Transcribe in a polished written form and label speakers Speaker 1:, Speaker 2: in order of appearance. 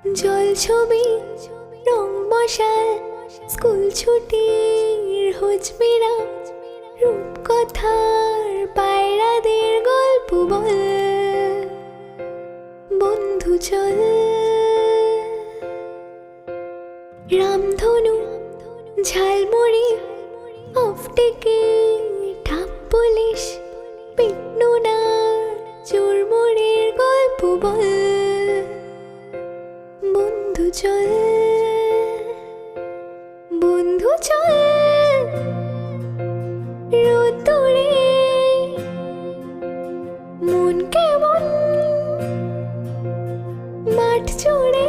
Speaker 1: জল ছবি রং মশাল স্কুল ছুটির হোজমেরা রূপকথার পায়রাদের গল্প বল বন্ধু চল। রামধনু ঝালমুড়ি অফটেকে ঠাপ পুলিশ পিটনুনা চুরমুড়ির গল্প বল বন্ধু চল বন্ধু চল। রোদ্দুরে মন কেমন মাঠ জুড়ে